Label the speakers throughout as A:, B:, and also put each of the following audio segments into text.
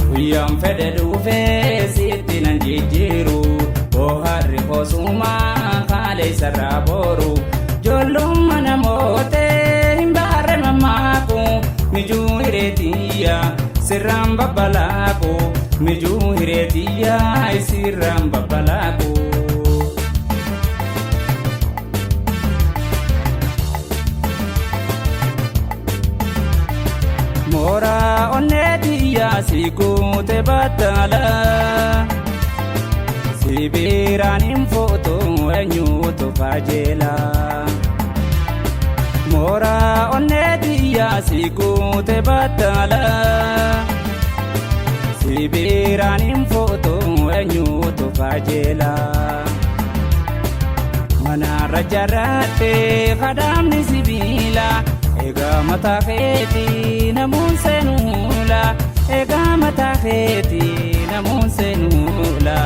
A: Guyyaan fedhe dhufee sitti nan jijjiiru booharri koosumaa kaaleessa irraa booru ijoollummaa namootee hin baarre mammaaku mijuu hireetiyya sirraan babbalaaku mijuu hireetiyya sirraan babbalaaku. Mora onneetiyya si guute battala si biraan hin footu eenyuutu kajeela. Mora onneetiyya si guute battala si biraan hin footu eenyuutu kajeela. Manarra jarrattee kadhaamni sibiila. Egaa mataa keetii namuun seenuula egaa mataa keetii namuun seenuula.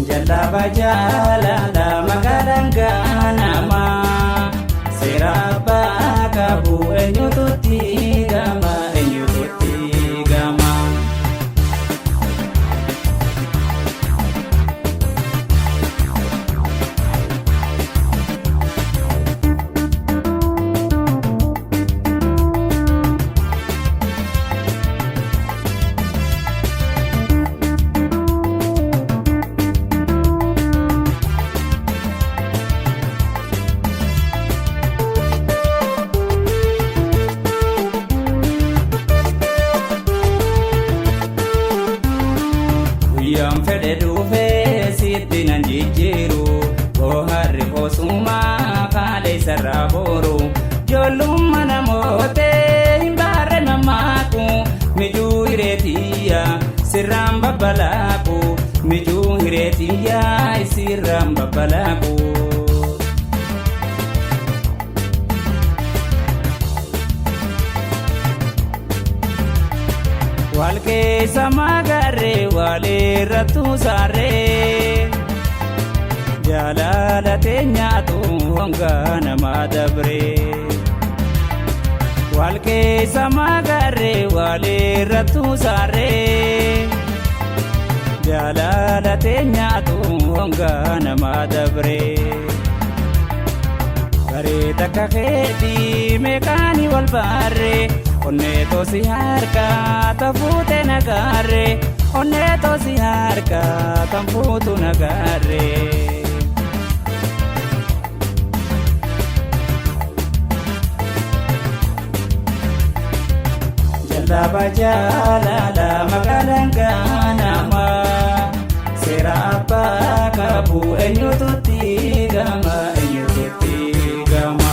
A: Jalaba jaalala magaalaan ganamaa seera abbaa qabu eenyuututti gama eenyuututti gama. Guyyaan fedhe dhufee sitti nan jijjiiru booharri koosumaa kaaleessa irraa booru ijoollummaa namootee hin baarre mammaaku mijuu hireetiyya sirraan babbalaaku mijuu hireetiyya sirraan babbalaaku. Walkeessa magarree walirra tuusarree jaalala teenyaatu hongaa namaa dabree. Walkeessa magarree walirra tuusarree jaalala teenyaatu hongaa namaa dabree. Garee takka keetii meeqaanii wal baarree. Onneetoo si harkaa tafuute nagaarree onneetoo si harkaa tafuutu nagaarree. Jalaba jaalala magaalaan ganamaa seera abbaa qabu eenyuututti gama eenyuututti gama.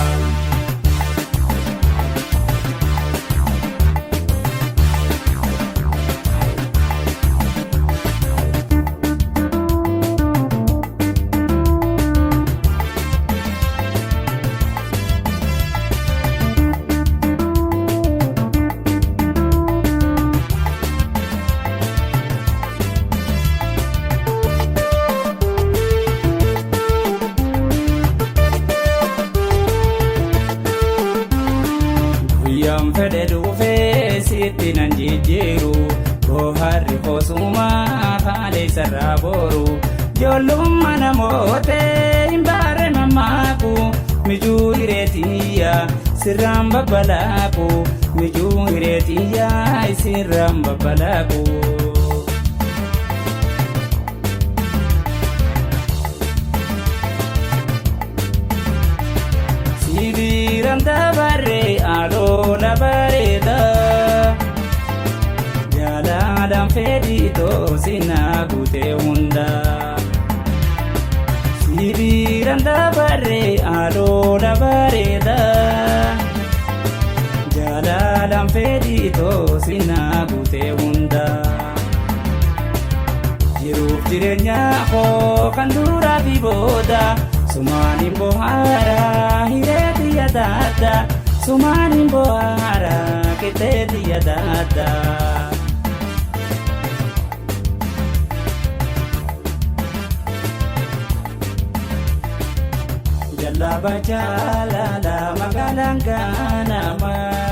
A: Guyyaan fedhe dhufee sitti nan jijjiiru booharri koosumaa kaaleessa irraa booru ijoollummaa namootee hin baarre mammaaku mijuu hireetiyya sirraan babbalaaku mijuu hireetiyya sirraan babbalaaku. Sibiiraan dabarree aloola bareeda jaalalaan fedhitoo sinaa guutee hunda. Sibiiraan dabarree aloola bareeda jaalalaan fedhitoo sinaa guutee hunda. Jiruuf jireenya koo kan duraa fi booda sumaaniin bohaara hireetiyya daadda sumaaniin bohaara qixxeetiyya daadda. Laba jaalala magaalaan ganama.